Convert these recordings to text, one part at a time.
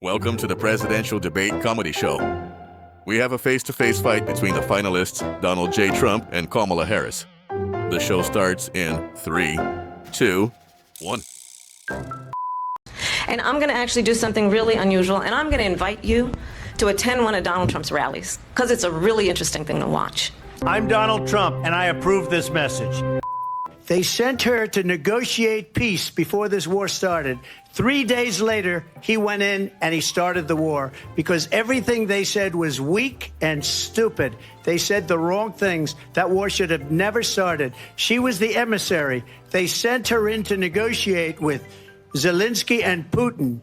Welcome to the Presidential Debate Comedy Show. We have a face-to-face fight between the finalists Donald J. Trump and Kamala Harris. The show starts in 3, 2, 1. And I'm going to actually do something really unusual, and I'm going to invite you to attend one of Donald Trump's rallies, because it's a really interesting thing to watch. I'm Donald Trump, and I approve this message. They sent her to negotiate peace before this war started. 3 days later, he went in and he started the war because everything they said was weak and stupid. They said the wrong things. That war should have never started. She was the emissary. They sent her in to negotiate with Zelensky and Putin,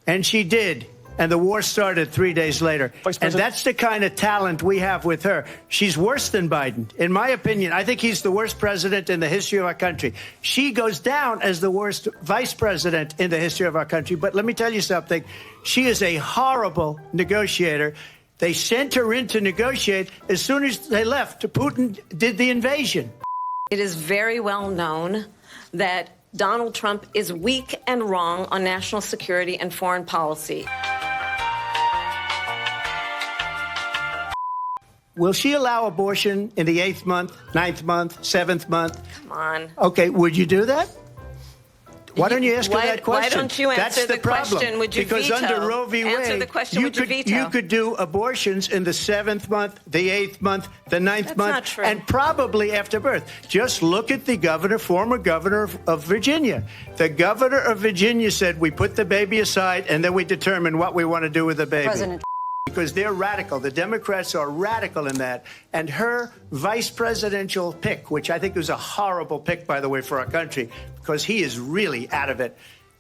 and she did. And the war started 3 days later. And that's the kind of talent we have with her. She's worse than Biden. In my opinion, I think he's the worst president in the history of our country. She goes down as the worst vice president in the history of our country. But let me tell you something. She is a horrible negotiator. They sent her in to negotiate. As soon as they left, Putin did the invasion. It is very well known that Donald Trump is weak and wrong on national security and foreign policy. Will she allow abortion in the 8th month, 9th month, 7th month? Come on. Okay, would you do that? Why don't you ask her that question? Why don't you answer the question? Would you because veto? Under Roe v. Wade, answer the question, would you veto? You could do abortions in the 7th month, the 8th month, the 9th month, not true. and probably after birth. Just look at the former governor of Virginia. The governor of Virginia said, we put the baby aside and then we determine what we want to do with the baby. Because they're radical. The Democrats are radical in that. And her vice presidential pick, which I think was a horrible pick, by the way, for our country, because he is really out of it.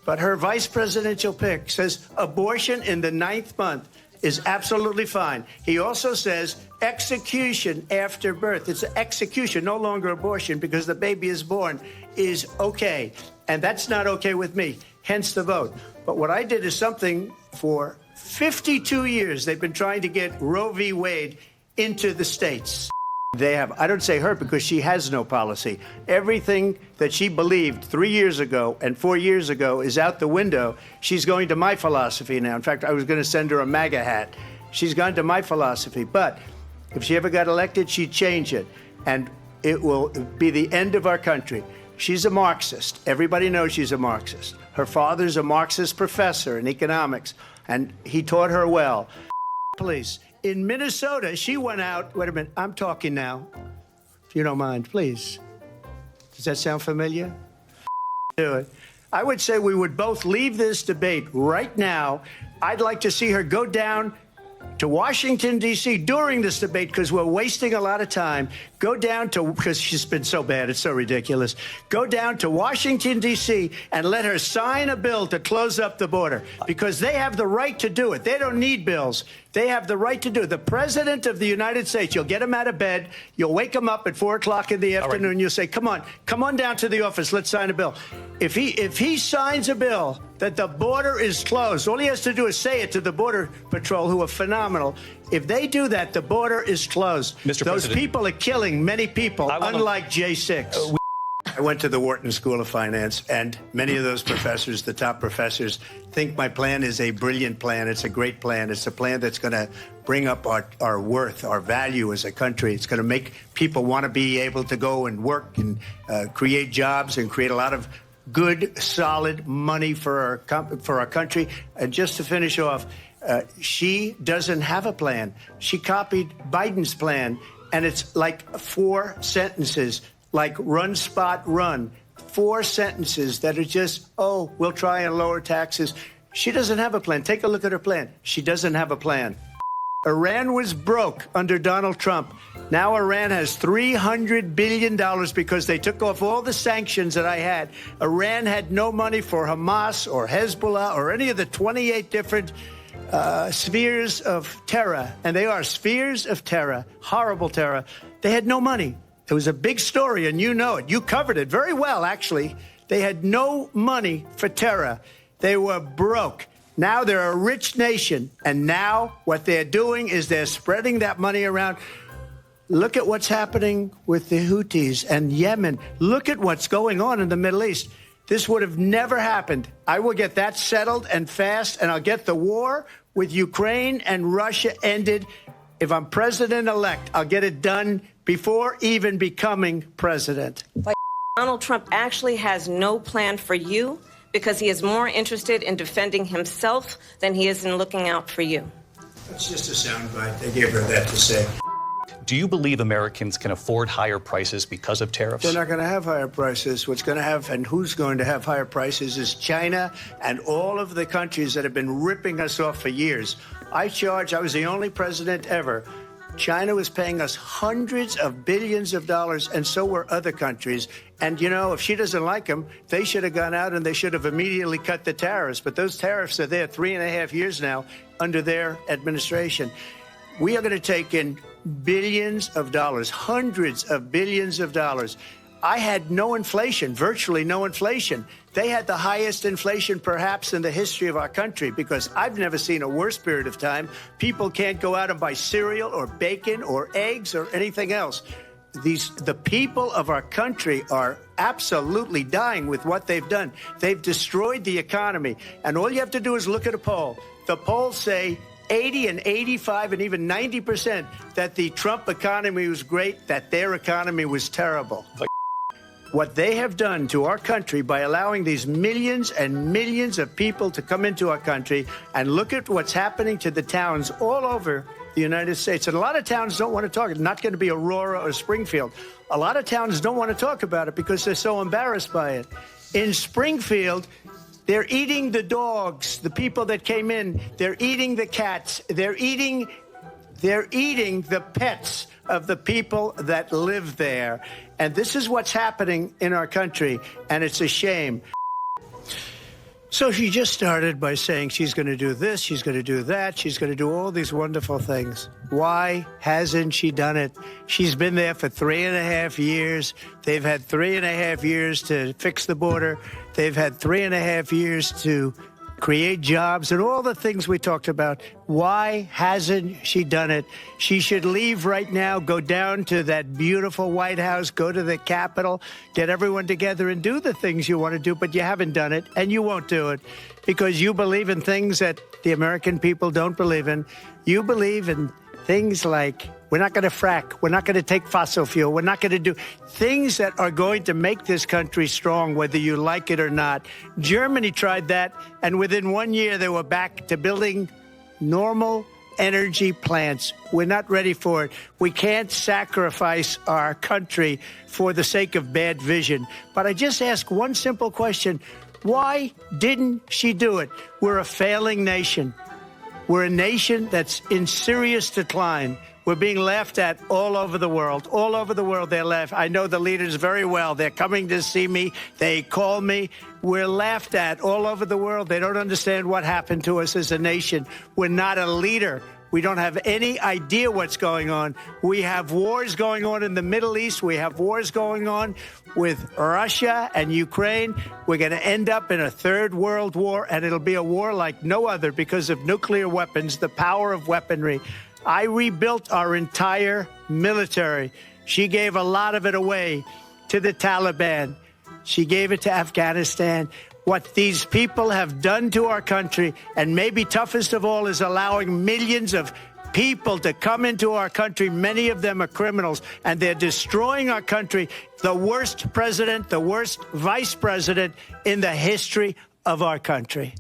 But her vice presidential pick says abortion in the 9th month is absolutely fine. He also says execution after birth. It's execution, no longer abortion, because the baby is born, is okay. And that's not okay with me, hence the vote. But what I did is something for 52 years they've been trying to get Roe v. Wade into the states. They have, I don't say her because she has no policy. Everything that she believed 3 years ago and 4 years ago is out the window. She's going to my philosophy now. In fact, I was going to send her a MAGA hat. She's gone to my philosophy. But if she ever got elected, she'd change it. And it will be the end of our country. She's a Marxist. Everybody knows she's a Marxist. Her father's a Marxist professor in economics, and he taught her well. Police. In Minnesota, she went out. Wait a minute. I'm talking now. If you don't mind, please. Does that sound familiar? Do it. I would say we would both leave this debate right now. I'd like to see her go down to Washington, D.C. during this debate because we're wasting a lot of time. Go down to, because she's been so bad, it's so ridiculous. Go down to Washington, D.C. and let her sign a bill to close up the border because they have the right to do it. They don't need bills. They have the right to do it. The President of the United States, you'll get him out of bed. You'll wake him up at 4 o'clock in the afternoon. Right. You'll say, come on down to the office. Let's sign a bill. If he signs a bill that the border is closed, all he has to do is say it to the Border Patrol, who are phenomenal. If they do that, the border is closed. Mr. Those President, people are killing many people, unlike J6. I went to the Wharton School of Finance, and many of those professors, the top professors, think my plan is a brilliant plan. It's a great plan. It's a plan that's going to bring up our worth, our value as a country. It's going to make people want to be able to go and work and create jobs and create a lot of good, solid money for our country. And just to finish off, she doesn't have a plan. She copied Biden's plan, and it's like 4 sentences, like run, spot, run. 4 sentences that are just, oh, we'll try and lower taxes. She doesn't have a plan. Take a look at her plan. She doesn't have a plan. Iran was broke under Donald Trump. Now Iran has $300 billion because they took off all the sanctions that I had. Iran had no money for Hamas or Hezbollah or any of the 28 different spheres of terror. And they are spheres of terror, horrible terror. They had no money. It was a big story, and you know it. You covered it very well, actually. They had no money for terror. They were broke. Now they're a rich nation, and now what they're doing is they're spreading that money around. Look at what's happening with the Houthis and Yemen. Look at what's going on in the Middle East. This would have never happened. I will get that settled and fast, and I'll get the war with Ukraine and Russia ended. If I'm president-elect, I'll get it done before even becoming president. Donald Trump actually has no plan for you because he is more interested in defending himself than he is in looking out for you. That's just a soundbite. They gave her that to say. Do you believe Americans can afford higher prices because of tariffs? They're not going to have higher prices. What's going to have and who's going to have higher prices is China and all of the countries that have been ripping us off for years. I was the only president ever. China was paying us hundreds of billions of dollars, and so were other countries. And, you know, if she doesn't like them, they should have gone out and they should have immediately cut the tariffs. But those tariffs are there 3.5 years now under their administration. We are going to take in billions of dollars, hundreds of billions of dollars. I had no inflation, virtually no inflation. They had the highest inflation perhaps in the history of our country because I've never seen a worse period of time. People can't go out and buy cereal or bacon or eggs or anything else. The people of our country are absolutely dying with what they've done. They've destroyed the economy. And all you have to do is look at a poll. The polls say 80 and 85 and even 90% that the Trump economy was great, that their economy was terrible. What they have done to our country by allowing these millions and millions of people to come into our country, and look at what's happening to the towns all over the United States. And a lot of towns don't want to talk. It's not going to be Aurora or Springfield. A lot of towns don't want to talk about it because they're so embarrassed by it. In Springfield, they're eating the dogs, the people that came in. They're eating the cats. They're eating the pets of the people that live there. And this is what's happening in our country, and it's a shame. So she just started by saying she's going to do this, she's going to do that, she's going to do all these wonderful things. Why hasn't she done it? She's been there for 3.5 years. They've had 3.5 years to fix the border. They've had 3.5 years to create jobs and all the things we talked about. Why hasn't she done it? She should leave right now, go down to that beautiful White House, go to the Capitol, get everyone together and do the things you want to do, but you haven't done it and you won't do it because you believe in things that the American people don't believe in. You believe in things like we're not going to frack, we're not going to take fossil fuel, we're not going to do things that are going to make this country strong, whether you like it or not. Germany tried that, and within 1 year they were back to building normal energy plants. We're not ready for it. We can't sacrifice our country for the sake of bad vision. But I just ask one simple question. Why didn't she do it? We're a failing nation. We're a nation that's in serious decline. We're being laughed at all over the world. All over the world, they're laughed. I know the leaders very well. They're coming to see me. They call me. We're laughed at all over the world. They don't understand what happened to us as a nation. We're not a leader. We don't have any idea what's going on. We have wars going on in the Middle East. We have wars going on with Russia and Ukraine. We're going to end up in a third world war, and it'll be a war like no other because of nuclear weapons, the power of weaponry. I rebuilt our entire military. She gave a lot of it away to the Taliban. She gave it to Afghanistan. What these people have done to our country, and maybe toughest of all, is allowing millions of people to come into our country. Many of them are criminals, and they're destroying our country. The worst president, the worst vice president in the history of our country.